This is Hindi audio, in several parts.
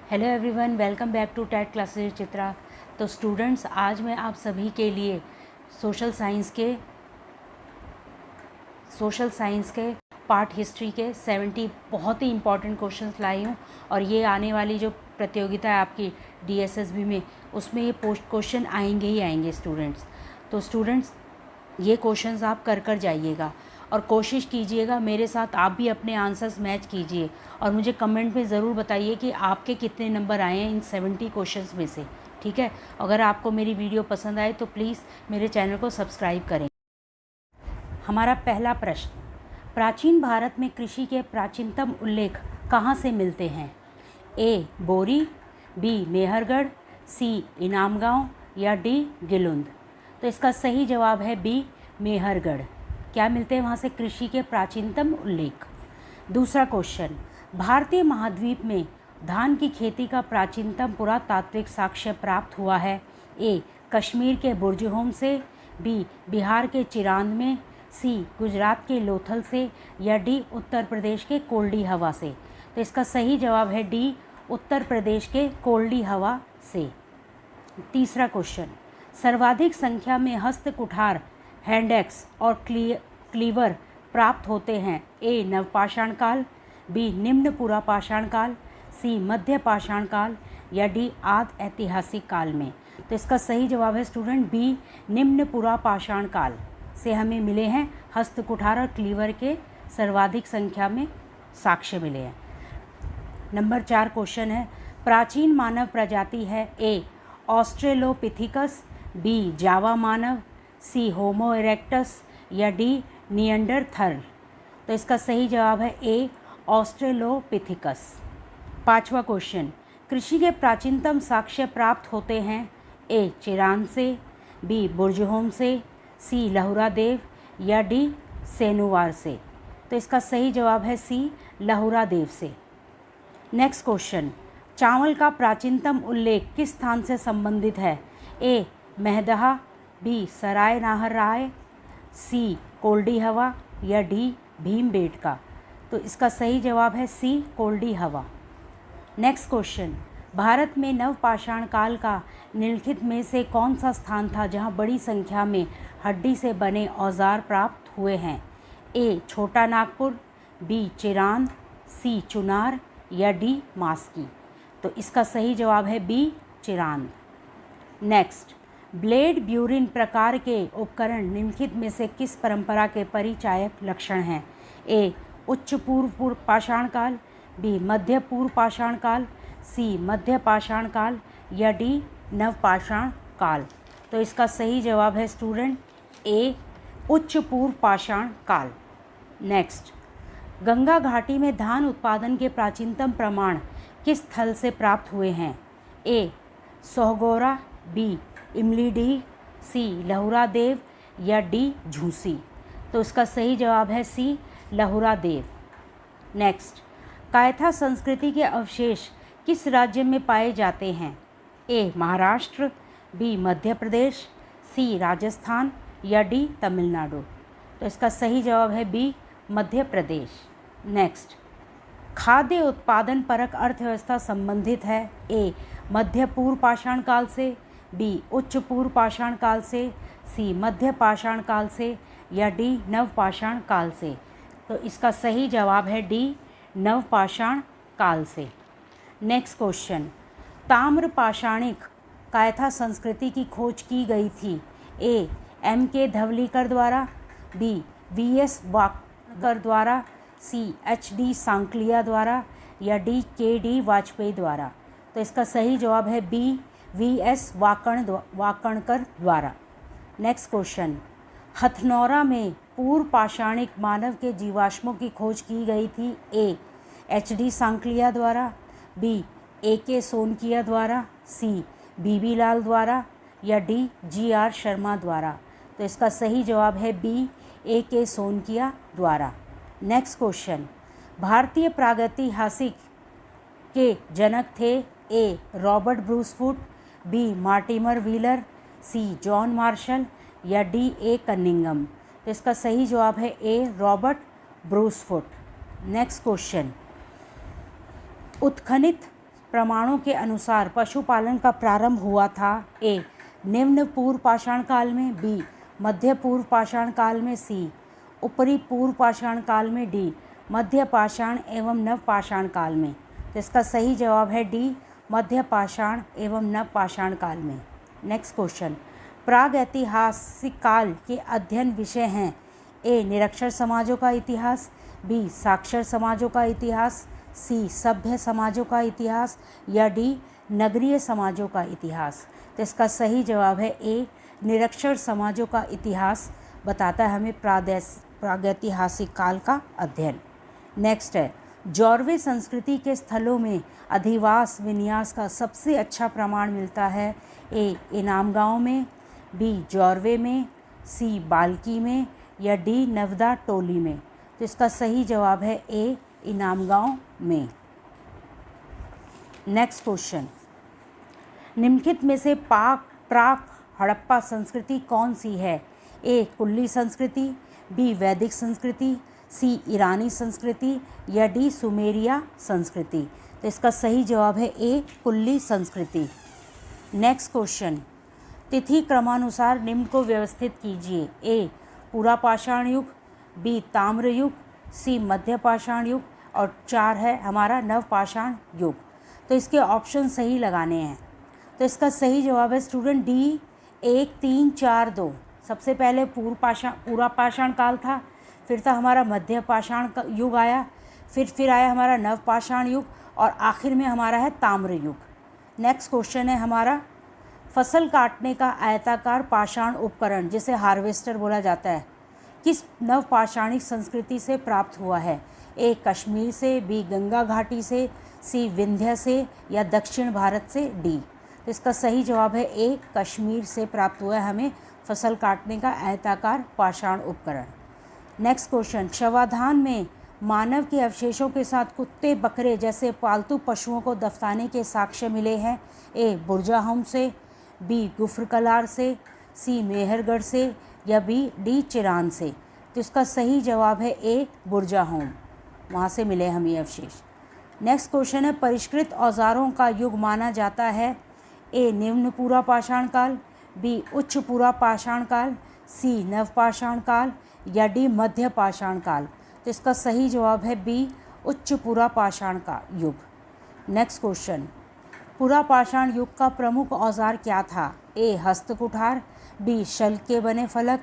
Hello everyone, welcome back to TET classes Chitra. तो स्टूडेंट्स, आज मैं आप सभी के लिए सोशल साइंस के पार्ट हिस्ट्री के 70 बहुत ही इंपॉर्टेंट क्वेश्चंस लाई हूँ। और ये आने वाली जो प्रतियोगिता है आपकी DSSB में, उसमें ये पोस्ट क्वेश्चन आएंगे ही आएंगे स्टूडेंट्स। तो स्टूडेंट्स, ये क्वेश्चंस आप कर जाइएगा और कोशिश कीजिएगा मेरे साथ आप भी अपने आंसर्स मैच कीजिए और मुझे कमेंट में ज़रूर बताइए कि आपके कितने नंबर आए हैं इन 70 क्वेश्चंस में से। ठीक है, अगर आपको मेरी वीडियो पसंद आए तो प्लीज़ मेरे चैनल को सब्सक्राइब करें। हमारा पहला प्रश्न, प्राचीन भारत में कृषि के प्राचीनतम उल्लेख कहाँ से मिलते हैं? ए बोरी, बी मेहरगढ़, सी इनामगांव या डी गिलुंद। तो इसका सही जवाब है बी मेहरगढ़। क्या मिलते हैं वहाँ से? कृषि के प्राचीनतम उल्लेख। दूसरा क्वेश्चन, भारतीय महाद्वीप में धान की खेती का प्राचीनतम पुरातात्विक साक्ष्य प्राप्त हुआ है? ए कश्मीर के बुर्जहोम से, बी बिहार के चिरांद में, सी गुजरात के लोथल से या डी उत्तर प्रदेश के कोल्डी हवा से। तो इसका सही जवाब है डी उत्तर प्रदेश के कोल्डी हवा से। तीसरा क्वेश्चन, सर्वाधिक संख्या में हस्त कुठार, हैंड-एक्स और क्लीवर प्राप्त होते हैं? ए नवपाषाण काल, बी निम्न पुरापाषाण काल, सी मध्य पाषाण काल या डी आदि ऐतिहासिक काल में। तो इसका सही जवाब है स्टूडेंट बी निम्न पुरापाषाण काल से हमें मिले हैं हस्त कुठार और क्लीवर के सर्वाधिक संख्या में साक्ष्य मिले हैं। नंबर 4 क्वेश्चन है, प्राचीन मानव प्रजाति है? ए ऑस्ट्रेलोपिथिकस, बी जावा मानव, सी होमो इरेक्टस या डी निएंडरथल। तो इसका सही जवाब है ए ऑस्ट्रेलोपिथिकस। 5वां क्वेश्चन, कृषि के प्राचीनतम साक्ष्य प्राप्त होते हैं? ए चिरांद से, बी बुर्जहोम से, सी लहुरा देव या डी सेनुवार से। तो इसका सही जवाब है सी लहुरा देव से। नेक्स्ट क्वेश्चन, चावल का प्राचीनतम उल्लेख किस स्थान से संबंधित है? ए मेहदहा, बी सराय नाहर राय, सी कोल्डी हवा या डी भीमबेटका। तो इसका सही जवाब है सी कोल्डी हवा। नेक्स्ट क्वेश्चन, भारत में नवपाषाण काल का निम्नलिखित में से कौन सा स्थान था जहां बड़ी संख्या में हड्डी से बने औजार प्राप्त हुए हैं? ए छोटा नागपुर, बी चिरांद, सी चुनार या डी मास्की। तो इसका सही जवाब है B Chirand. Next, blade burin प्रकार के उपकरण निम्नलिखित में से किस परंपरा के परिचायक लक्षण हैं? ए उच्च पूर्व पाषाण काल, बी मध्य पूर्व पाषाण काल, सी मध्य पाषाण काल या डी नवपाषाण काल। तो इसका सही जवाब है स्टूडेंट ए उच्च पूर्व पाषाण काल। नेक्स्ट, गंगा घाटी में धान उत्पादन के प्राचीनतम प्रमाण किस स्थल से प्राप्त हुए हैं? ए सोहगोरा, बी इमलीडीह, सी लहुरा देव या डी झूसी। तो इसका सही जवाब है सी लहुरा देव। नेक्स्ट, कायथा संस्कृति के अवशेष किस राज्य में पाए जाते हैं? ए महाराष्ट्र, बी मध्य प्रदेश, सी राजस्थान या डी तमिलनाडु। तो इसका सही जवाब है बी मध्य प्रदेश। नेक्स्ट, खाद्य उत्पादन परक अर्थव्यवस्था संबंधित है? ए मध्य पूर्व पाषाण काल से, बी उच्च पूर्व पाषाण काल से, सी मध्य पाषाण काल से या डी नवपाषाण काल से। तो इसका सही जवाब है डी नवपाषाण काल से। नेक्स्ट क्वेश्चन, ताम्र पाषाणिक कायथा संस्कृति की खोज की गई थी? ए M.K. धवलीकर द्वारा, बी V.S. वाककर द्वारा, सी H.D. सांकलिया द्वारा या डी K.D. वाजपेयी द्वारा। तो इसका सही जवाब है बी V.S. वाकणकर द्वारा। नेक्स्ट क्वेश्चन, हथनौरा में पूर्व पाषाणिक मानव के जीवाश्मों की खोज की गई थी? ए H.D. सांकलिया द्वारा, बी A.K. सोनकिया द्वारा, सी B.B. लाल द्वारा या डी G.R. शर्मा द्वारा। तो इसका सही जवाब है बी A.K. सोनकिया द्वारा। नेक्स्ट क्वेश्चन, भारतीय प्रागैतिहासिक के जनक थे? A Robert Bruce Foote, B Mortimer Wheeler, C John Marshall या डी ए कनिंगम। तो इसका सही जवाब है A Robert Bruce Foote. Next question, उत्खनित प्रमाणों के अनुसार पशुपालन का प्रारंभ हुआ था? ए निम्न पूर्व पाषाण काल में, बी मध्य पूर्व पाषाण काल में, सी ऊपरी पूर्व पाषाण काल में, डी मध्य पाषाण एवं नव पाषाण काल में। तो इसका सही जवाब है डी मध्य पाषाण एवं नव पाषाण काल में। नेक्स्ट क्वेश्चन, प्राग ऐतिहासिक काल के अध्ययन विषय हैं? ए निरक्षर समाजों का इतिहास, बी साक्षर समाजों का इतिहास, सी सभ्य समाजों का इतिहास या डी नगरीय समाजों का इतिहास। तो इसका सही जवाब है ए निरक्षर समाजों का इतिहास बताता है हमें प्रागैतिहासिक काल का अध्ययन। नेक्स्ट है, जॉर्वे संस्कृति के स्थलों में अधिवास विन्यास का सबसे अच्छा प्रमाण मिलता है? ए इनाम गांव में, बी जॉर्वे में, सी बाल्की में या डी नवदा टोली में। तो इसका सही जवाब है ए इनाम गांव में। नेक्स्ट क्वेश्चन, निम्नलिखित में से प्राक हड़प्पा संस्कृति कौन सी है? ए कुल्ली संस्कृति, बी वैदिक संस्कृति, सी ईरानी संस्कृति या डी सुमेरिया संस्कृति। तो इसका सही जवाब है ए कुल्ली संस्कृति। नेक्स्ट क्वेश्चन, तिथि क्रमानुसार निम्न को व्यवस्थित कीजिए। ए पूरा पाषाण युग, बी ताम्र युग, सी मध्य पाषाण युग और 4 है हमारा नव पाषाण युग। तो इसके ऑप्शन सही लगाने हैं। तो इसका सही जवाब है स्टूडेंट डी 1, 3, 4, 2। सबसे पहले पूरा पाषाण काल था, फिर था हमारा मध्य पाषाण युग आया, फिर आया हमारा नव पाषाण युग और आखिर में हमारा है ताम्र युग। नेक्स्ट क्वेश्चन है हमारा, फसल काटने का आयताकार पाषाण उपकरण जिसे हार्वेस्टर बोला जाता है किस नव पाषाणिक संस्कृति से प्राप्त हुआ है? ए कश्मीर से, बी गंगा घाटी से, सी विंध्य से या दक्षिण भारत से, डी। तो इसका सही जवाब है ए कश्मीर से प्राप्त हुआ है हमें फसल काटने का आयताकार पाषाण उपकरण। नेक्स्ट क्वेश्चन, शवाधान में मानव के अवशेषों के साथ कुत्ते बकरे जैसे पालतू पशुओं को दफनाने के साक्ष्य मिले हैं? ए बुरजाहोम से, बी गुफरकलार से, सी मेहरगढ़ से या बी डी चिरान से। तो इसका सही जवाब है ए बुरजाहोम, वहाँ से मिले हमें अवशेष। नेक्स्ट क्वेश्चन है, परिष्कृत औजारों का युग माना जाता है? ए निम्न पूरा पाषाण काल, बी उच्च पूरा पाषाण काल, सी नव पाषाण काल या डी मध्य पाषाण काल। तो इसका सही जवाब है बी उच्च पूरा पाषाण का युग। नेक्स्ट क्वेश्चन, पूरा पाषाण युग का प्रमुख औजार क्या था? ए हस्त कुठार, बी शल्य के बने फलक,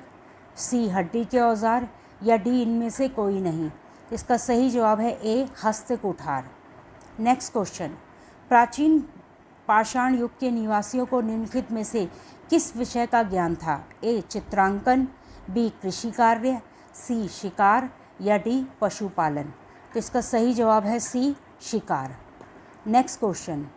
सी हड्डी के औजार या डी इनमें से कोई नहीं। इसका सही जवाब है ए हस्त कुठार। नेक्स्ट क्वेश्चन, प्राचीन पाषाण युग के निवासियों को निम्नलिखित में से किस विषय का ज्ञान था? ए चित्रांकन, बी कृषि कार्य, सी शिकार या डी पशुपालन। तो इसका सही जवाब है सी शिकार। नेक्स्ट क्वेश्चन,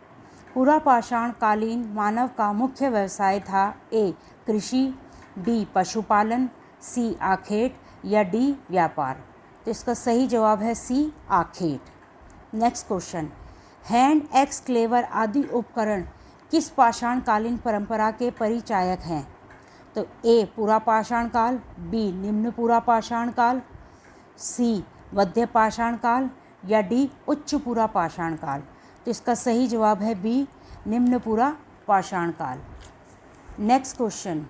पूरा पाषाण कालीन मानव का मुख्य व्यवसाय था? ए कृषि, बी पशुपालन, सी आखेट या डी व्यापार। तो इसका सही जवाब है सी आखेट। नेक्स्ट क्वेश्चन, हैंड एक्सक्लेवर आदि उपकरण किस पाषाण कालीन परंपरा के परिचायक हैं? तो ए पूरा पाषाण काल, बी निम्न पूरा पाषाण काल, सी मध्य पाषाण काल या डी उच्च पूरा पाषाण काल। तो इसका सही जवाब है बी निम्न पूरा पाषाण काल। नेक्स्ट क्वेश्चन,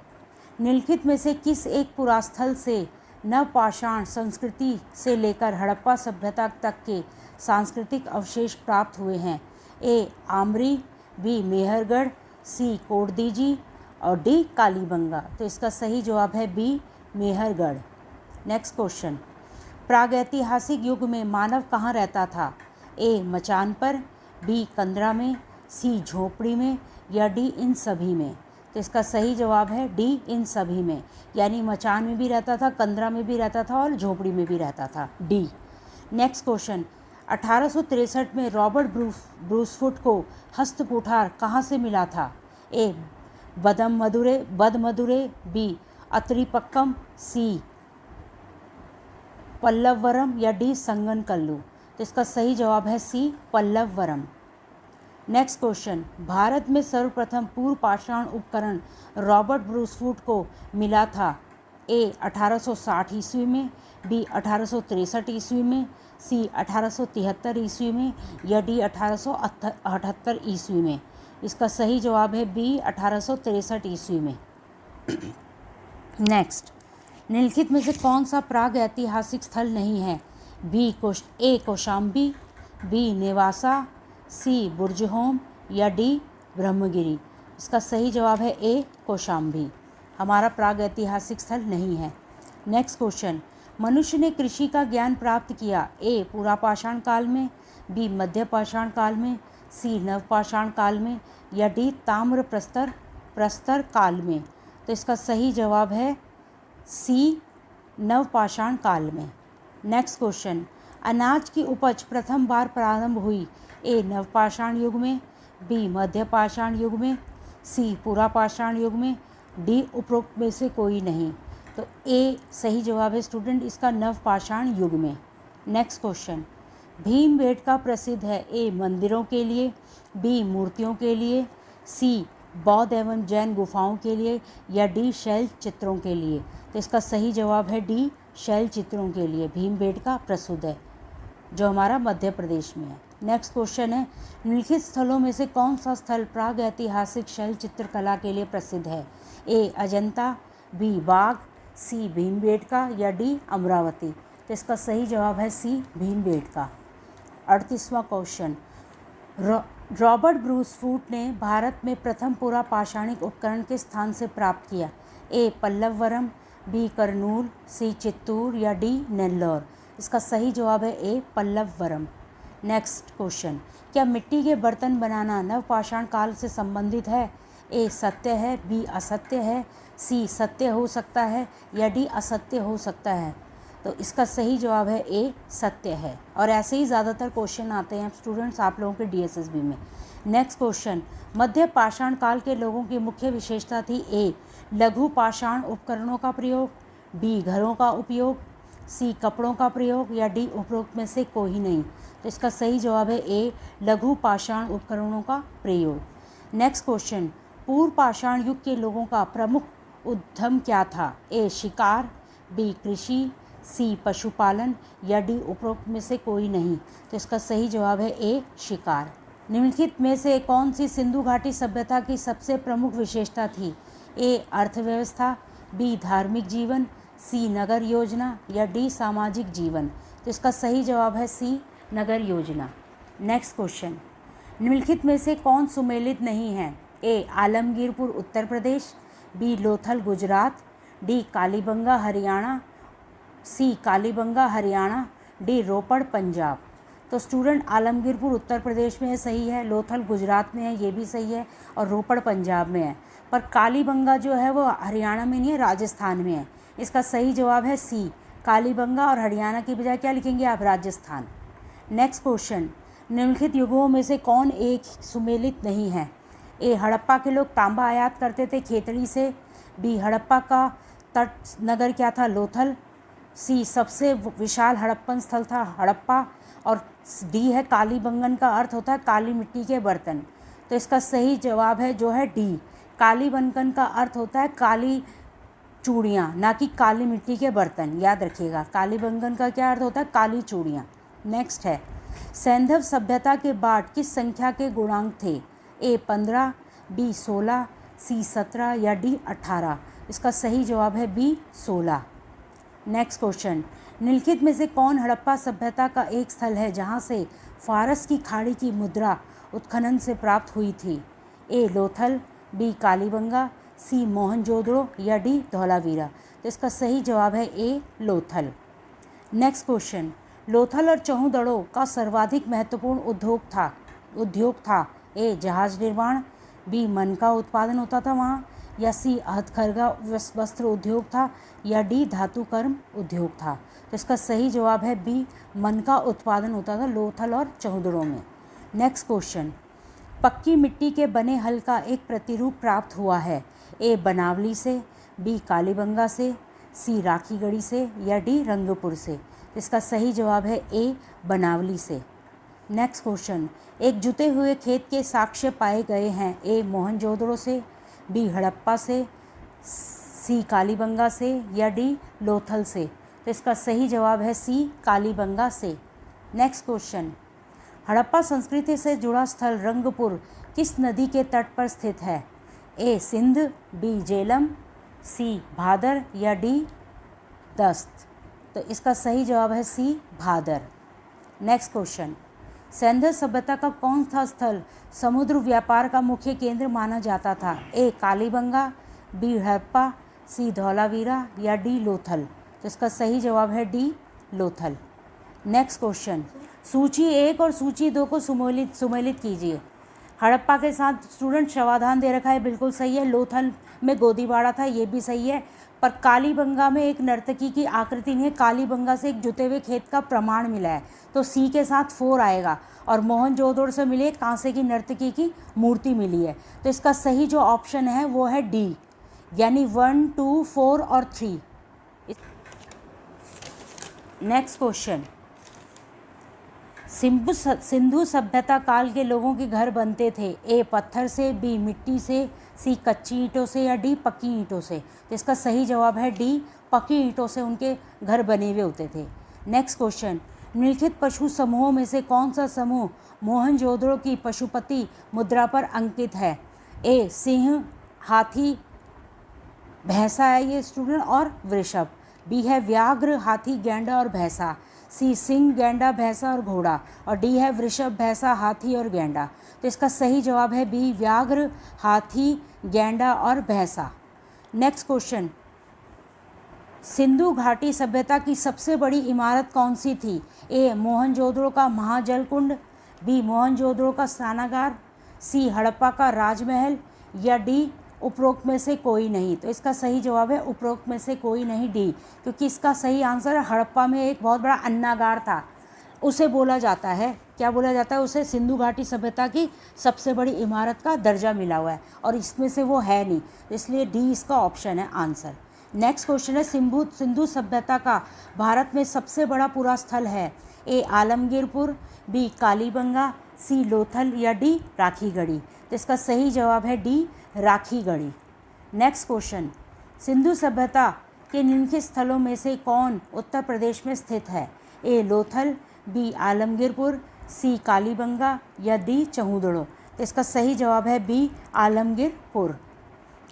निम्नलिखित में से किस एक पुरास्थल से नव पाषाण संस्कृति से लेकर हड़प्पा सभ्यता तक के सांस्कृतिक अवशेष प्राप्त हुए हैं? ए आमरी, बी मेहरगढ़, सी कोटदीजी और डी कालीबंगा। तो इसका सही जवाब है बी मेहरगढ़। नेक्स्ट क्वेश्चन, प्रागैतिहासिक युग में मानव कहाँ रहता था? ए मचान पर, बी कंदरा में, सी झोपड़ी में या डी इन सभी में। तो इसका सही जवाब है डी इन सभी में, यानी मचान में भी रहता था, कंदरा में भी रहता था और झोपड़ी में भी रहता था, डी। नेक्स्ट क्वेश्चन, 1863 में रॉबर्ट ब्रूसफुट को हस्त कुठार कहाँ से मिला था? ए बदमदुरे, बी अत्रिपक्कम, सी पल्लवरम या डी संगनकल्लू। तो इसका सही जवाब है सी पल्लवरम। नेक्स्ट क्वेश्चन, भारत में सर्वप्रथम पूर्व पाषाण उपकरण रॉबर्ट ब्रूसफुट को मिला था? ए 1860 ईस्वी में, बी 1863 ईस्वी में, सी 1873 ईस्वी में या डी 1878 ईस्वी में। इसका सही जवाब है बी 1863 ईस्वी में। नेक्स्ट, निम्नलिखित में से कौन सा प्राग ऐतिहासिक स्थल नहीं है? ए कौशाम्बी, बी नेवासा, सी बुर्जहोम या डी ब्रह्मगिरी। इसका सही जवाब है ए कौशाम्बी, हमारा प्राग ऐतिहासिक स्थल नहीं है। नेक्स्ट क्वेश्चन, मनुष्य ने कृषि का ज्ञान प्राप्त किया? ए पुरापाषाण काल में, बी मध्य पाषाण काल में, सी नवपाषाण काल में या डी ताम्र प्रस्तर काल में। तो इसका सही जवाब है सी नवपाषाण काल में। नेक्स्ट क्वेश्चन, अनाज की उपज प्रथम बार प्रारंभ हुई? ए नवपाषाण युग में, बी मध्य पाषाण युग में, सी पुरापाषाण युग में, डी उपरोक्त में से कोई नहीं। तो ए सही जवाब है स्टूडेंट इसका नवपाषाण युग में। नेक्स्ट क्वेश्चन, भीमबेटका प्रसिद्ध है? ए मंदिरों के लिए, बी मूर्तियों के लिए, सी बौद्ध एवं जैन गुफाओं के लिए या डी शैल चित्रों के लिए। तो इसका सही जवाब है डी शैल चित्रों के लिए भीमबेटका प्रसिद्ध है, जो हमारा मध्य प्रदेश में है। नेक्स्ट क्वेश्चन है, निम्नलिखित स्थलों में से कौन सा स्थल प्राग ऐतिहासिक शैल चित्रकला के लिए प्रसिद्ध है? A Ajanta, B Bagh, C Bhimbetka या डी अमरावती। तो इसका सही जवाब है सी भीमबेटका। 38वां क्वेश्चन, रॉबर्ट ब्रूस फूट ने भारत में प्रथम पूरा पाषाणिक उपकरण किस स्थान से प्राप्त किया? ए पल्लवरम, बी करनूल, सी चित्तूर या डी नेल्लौर। इसका सही जवाब है ए पल्लवरम। नेक्स्ट क्वेश्चन, क्या मिट्टी के बर्तन बनाना नवपाषाण काल से संबंधित है? ए सत्य है, बी असत्य है, सी सत्य हो सकता है या डी असत्य हो सकता है। तो इसका सही जवाब है ए सत्य है। और ऐसे ही ज़्यादातर क्वेश्चन आते हैं स्टूडेंट्स आप लोगों के डीएसएसबी में। नेक्स्ट क्वेश्चन, मध्य पाषाण काल के लोगों की मुख्य विशेषता थी? ए लघु पाषाण उपकरणों का प्रयोग, बी घरों का उपयोग, सी कपड़ों का प्रयोग या डी उपरोक्त में से कोई नहीं। तो इसका सही जवाब है ए लघु पाषाण उपकरणों का प्रयोग। नेक्स्ट क्वेश्चन, पूर्व पाषाण युग के लोगों का प्रमुख उद्यम क्या था? ए शिकार, बी कृषि, सी पशुपालन या डी उपरोक्त में से कोई नहीं। तो इसका सही जवाब है ए शिकार। निम्नलिखित में से कौन सी सिंधु घाटी सभ्यता की सबसे प्रमुख विशेषता थी? ए अर्थव्यवस्था, बी धार्मिक जीवन, सी नगर योजना या डी सामाजिक जीवन। तो इसका सही जवाब है सी नगर योजना। नेक्स्ट क्वेश्चन, निम्नलिखित में से कौन सुमेलित नहीं है? ए आलमगीरपुर उत्तर प्रदेश, बी लोथल गुजरात, डी कालीबंगा हरियाणा, सी कालीबंगा हरियाणा, डी रोपड़ पंजाब। तो स्टूडेंट आलमगीरपुर उत्तर प्रदेश में है, सही है, लोथल गुजरात में है, ये भी सही है, और रोपड़ पंजाब में है। पर कालीबंगा जो है वो हरियाणा में नहीं है, राजस्थान में है। इसका सही जवाब है सी कालीबंगा, और हरियाणा की बजाय क्या लिखेंगे आप? राजस्थान। नेक्स्ट क्वेश्चन, निम्नलिखित युगों में से कौन एक सुमेलित नहीं है? ए हड़प्पा के लोग तांबा आयात करते थे खेतड़ी से, बी हड़प्पा का तट नगर क्या था? लोथल, सी सबसे विशाल हड़प्पन स्थल था हड़प्पा, और डी है कालीबंगन का अर्थ होता है काली मिट्टी के बर्तन। तो इसका सही जवाब है जो है डी कालीबंगन का अर्थ होता है काली चूड़ियाँ, ना कि काली मिट्टी के बर्तन। याद रखिएगा, कालीबंगन का क्या अर्थ होता है? काली चूड़ियाँ। नेक्स्ट है, सैंधव सभ्यता के बाद किस संख्या के गुणांक थे? ए 15, बी 16, सी 17 या डी 18। इसका सही जवाब है बी 16। नेक्स्ट क्वेश्चन, निम्नलिखित में से कौन हड़प्पा सभ्यता का एक स्थल है जहां से फारस की खाड़ी की मुद्रा उत्खनन से प्राप्त हुई थी? ए लोथल, बी कालीबंगा, सी मोहनजोदड़ो या डी धौलावीरा। तो इसका सही जवाब है ए लोथल। नेक्स्ट क्वेश्चन, लोथल और चौहदड़ो का सर्वाधिक महत्वपूर्ण उद्योग था? ए जहाज निर्माण, बी मन का उत्पादन होता था वहाँ, या सी हथकरघा वस्त्र उद्योग था, या डी धातु कर्म उद्योग था। तो इसका सही जवाब है बी मन का उत्पादन होता था लोथल और चौहदड़ों में। नेक्स्ट क्वेश्चन, पक्की मिट्टी के बने हल का एक प्रतिरूप प्राप्त हुआ है? ए बनावली से, बी कालीबंगा से, सी राखीगढ़ी से या डी रंगपुर से। इसका सही जवाब है ए बनावली से। नेक्स्ट क्वेश्चन, एक जुते हुए खेत के साक्ष्य पाए गए हैं? ए मोहनजोदड़ो से, बी हड़प्पा से, सी कालीबंगा से या डी लोथल से। तो इसका सही जवाब है सी कालीबंगा से। नेक्स्ट क्वेश्चन, हड़प्पा संस्कृति से जुड़ा स्थल रंगपुर किस नदी के तट पर स्थित है? ए सिंध, बी झेलम, सी भादर या डी दस्त। तो इसका सही जवाब है सी भादर। नेक्स्ट क्वेश्चन, सिंधु सभ्यता का कौन सा स्थल समुद्र व्यापार का मुख्य केंद्र माना जाता था? ए कालीबंगा, बी हड़प्पा, सी धौलावीरा या डी लोथल। तो इसका सही जवाब है डी लोथल। नेक्स्ट क्वेश्चन, सूची 1 और सूची 2 को सुमेलित कीजिए। हड़प्पा के साथ स्टूडेंट शवाधान दे रखा है, बिल्कुल सही है। लोथल में गोदीबाड़ा था, ये भी सही है। पर कालीबंगा में एक नर्तकी की आकृति नहीं है, कालीबंगा से एक जुते हुए खेत का प्रमाण मिला है, तो सी के साथ 4 आएगा। और मोहनजोदड़ो से मिले कांसे की नर्तकी की मूर्ति मिली है। तो इसका सही जो ऑप्शन है वो है डी, यानी 1, 2, 4 और 3। नेक्स्ट क्वेश्चन, सिंधु सभ्यता काल के लोगों के घर बनते थे? ए पत्थर से, बी मिट्टी से, सी कच्ची ईंटों से या डी पक्की ईंटों से। तो इसका सही जवाब है डी, पक्की ईंटों से उनके घर बने हुए होते थे। नेक्स्ट क्वेश्चन, निम्नलिखित पशु समूहों में से कौन सा समूह मोहनजोदड़ो की पशुपति मुद्रा पर अंकित है? ए सिंह, हाथी, भैंसा है ये स्टूडेंट, और वृषभ। बी है व्याघ्र, हाथी, गैंडा और भैंसा। सी सिंह, गैंडा, भैंसा और घोड़ा। और डी है वृषभ, भैंसा, हाथी और गैंडा। तो इसका सही जवाब है बी, व्याघ्र, हाथी, गैंडा और भैंसा। नेक्स्ट क्वेश्चन, सिंधु घाटी सभ्यता की सबसे बड़ी इमारत कौन सी थी? ए मोहनजोदड़ो का महाजल कुंड, बी मोहनजोदड़ो का स्नानागार, सी हड़प्पा का राजमहल या डी उपरोक्त में से कोई नहीं। तो इसका सही जवाब है उपरोक्त में से कोई नहीं, डी, क्योंकि इसका सही आंसर है हड़प्पा में एक बहुत बड़ा अन्नागार था, उसे बोला जाता है, क्या बोला जाता है उसे? सिंधु घाटी सभ्यता की सबसे बड़ी इमारत का दर्जा मिला हुआ है, और इसमें से वो है नहीं, इसलिए डी इसका ऑप्शन है आंसर। नेक्स्ट क्वेश्चन है, सिंधु सभ्यता का भारत में सबसे बड़ा पुरा स्थल है? ए आलमगीरपुर, बी कालीबंगा, सी लोथल या डी राखीगढ़ी। तो इसका सही जवाब है D Rakhigarhi. Next question, Sindhu सभ्यता के निम्नलिखित स्थलों में से कौन उत्तर प्रदेश में स्थित है? ए लोथल, बी आलमगीरपुर, सी कालीबंगा या डी चहूदड़ो। तो इसका सही जवाब है बी आलमगीरपुर।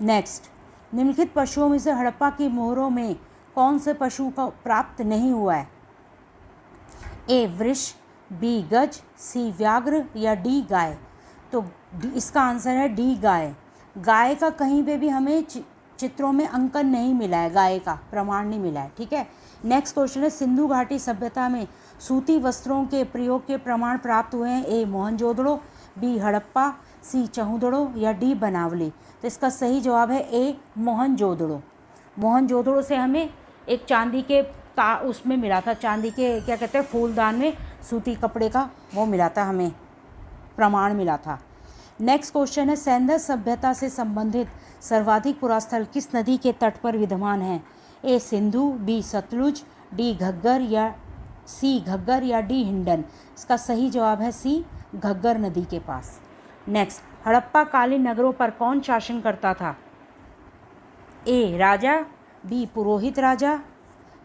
नेक्स्ट, निम्नलिखित पशुओं में से हड़प्पा की मोहरों में कौन से पशु का प्राप्त नहीं हुआ है? ए वृष, बी गज, सी व्याघ्र या डी गाय। तो इसका आंसर है डी गाय। गाय का कहीं पे भी हमें चित्रों में अंकन नहीं मिला है, गाय का प्रमाण नहीं मिला है, ठीक है। नेक्स्ट क्वेश्चन है, सिंधु घाटी सभ्यता में सूती वस्त्रों के प्रयोग के प्रमाण प्राप्त हुए हैं? ए मोहनजोदड़ो, बी हड़प्पा, सी चहूदड़ो या डी बनावली। तो इसका सही जवाब है ए मोहनजोदड़ो। मोहनजोदड़ो से हमें एक चांदी के उसमें मिला था, चांदी के क्या कहते हैं फूलदान में सूती कपड़े का वो मिला था, हमें प्रमाण मिला था। नेक्स्ट क्वेश्चन है, सिंधु सभ्यता से संबंधित सर्वाधिक पुरास्थल किस नदी के तट पर विद्यमान है? ए सिंधु, बी सतलुज, डी घग्गर या सी घग्गर या डी हिंडन। इसका सही जवाब है सी घग्गर नदी के पास। नेक्स्ट, हड़प्पा कालीन नगरों पर कौन शासन करता था? ए राजा, बी पुरोहित राजा,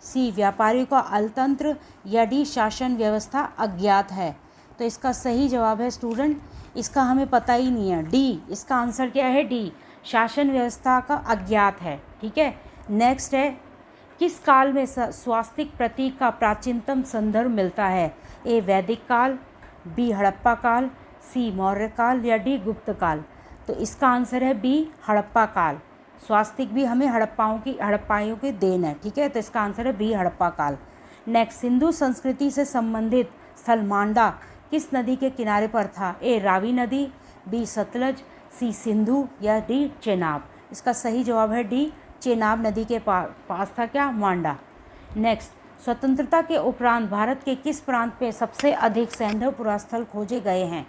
सी व्यापारियों का अलतंत्र या डी शासन व्यवस्था अज्ञात है। तो इसका सही जवाब है स्टूडेंट, इसका हमें पता ही नहीं है, डी। इसका आंसर क्या है? डी, शासन व्यवस्था का अज्ञात है, ठीक है। नेक्स्ट है, किस काल में स्वास्तिक प्रतीक का प्राचीनतम संदर्भ मिलता है? ए वैदिक काल, बी हड़प्पा काल, सी मौर्य काल या डी गुप्त काल। तो इसका आंसर है बी हड़प्पा काल। स्वास्तिक भी हमें हड़प्पाइयों की देन है, ठीक है। तो इसका आंसर है बी हड़प्पा काल। नेक्स्ट, सिंधु संस्कृति से संबंधित स्थल मांडा किस नदी के किनारे पर था? ए रावी नदी, बी सतलज, सी सिंधु या डी चेनाब। इसका सही जवाब है डी चेनाब नदी के पास था क्या? मांडा। नेक्स्ट, स्वतंत्रता के उपरांत भारत के किस प्रांत पे सबसे अधिक सैंधव पुरास्थल खोजे गए हैं?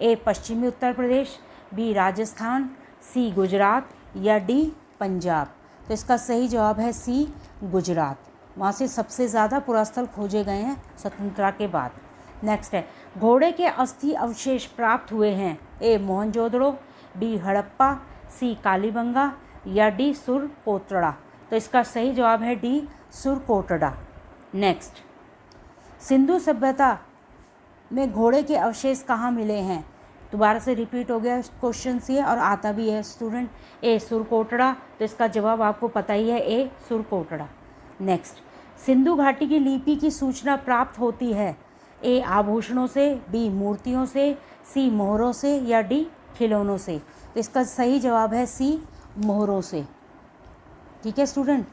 ए पश्चिमी उत्तर प्रदेश, बी राजस्थान, सी गुजरात या डी पंजाब। तो इसका सही जवाब है सी गुजरात। वहाँ से सबसे ज़्यादा पुरास्थल खोजे गए हैं स्वतंत्रता के बाद। नेक्स्ट है, घोड़े के अस्थि अवशेष प्राप्त हुए हैं? ए मोहनजोदड़ो, बी हड़प्पा, सी कालीबंगा या डी सुरकोटड़ा? तो इसका सही जवाब है डी सुरकोटड़ा। नेक्स्ट, सिंधु सभ्यता में घोड़े के अवशेष कहाँ मिले हैं? दोबारा से रिपीट हो गया क्वेश्चन ये और आता भी है स्टूडेंट। ए सुरकोटड़ा, तो इसका जवाब आपको पता ही है, ए सुरकोटड़ा। नेक्स्ट, सिंधु घाटी की लिपि की सूचना प्राप्त होती है? ए आभूषणों से, बी मूर्तियों से, सी मोहरों से या डी खिलौनों से? तो इसका सही जवाब है सी मोहरों से। ठीक है स्टूडेंट।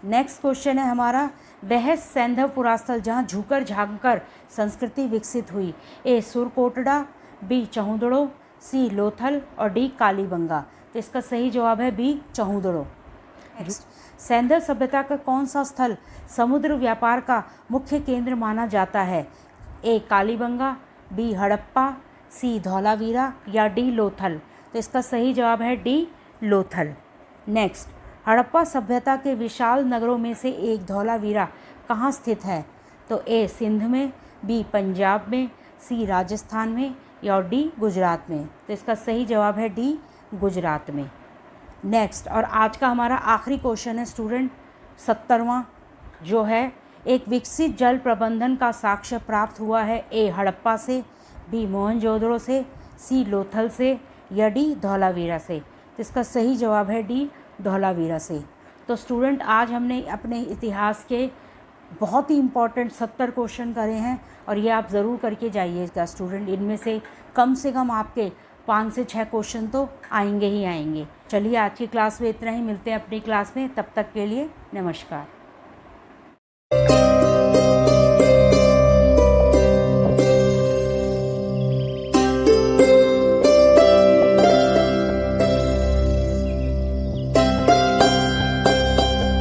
नेक्स्ट क्वेश्चन है हमारा, वह सैंधव पुरास्थल जहाँ झुकर झांककर संस्कृति विकसित हुई? ए सुरकोटड़ा, बी चहुंदड़ो, सी लोथल और डी कालीबंगा? तो इसका सही जवाब है बी चहुंदड़ो। सैंधव सभ्यता का कौन सा स्थल समुद्र व्यापार का मुख्य केंद्र माना जाता है? ए कालीबंगा, बी हड़प्पा, सी धौलावीरा या डी लोथल? तो इसका सही जवाब है डी लोथल। नेक्स्ट, हड़प्पा सभ्यता के विशाल नगरों में से एक धौलावीरा कहाँ स्थित है? तो ए सिंध में, बी पंजाब में, सी राजस्थान में या डी गुजरात में? तो इसका सही जवाब है डी गुजरात में। नेक्स्ट, और आज का हमारा आखिरी क्वेश्चन है स्टूडेंट 70वां, जो है, एक विकसित जल प्रबंधन का साक्ष्य प्राप्त हुआ है? ए हड़प्पा से, बी मोहनजोदड़ो से, सी लोथल से या डी धौलावीरा से? तो इसका सही जवाब है डी धौलावीरा से। तो स्टूडेंट, आज हमने अपने इतिहास के बहुत ही इम्पॉर्टेंट 70 क्वेश्चन करे हैं और ये आप ज़रूर करके जाइएगा स्टूडेंट। इनमें से कम आपके 5 से 6 क्वेश्चन तो आएंगे ही आएंगे। चलिए, आज की क्लास में इतना ही, मिलते हैं अपनी क्लास में, तब तक के लिए नमस्कार।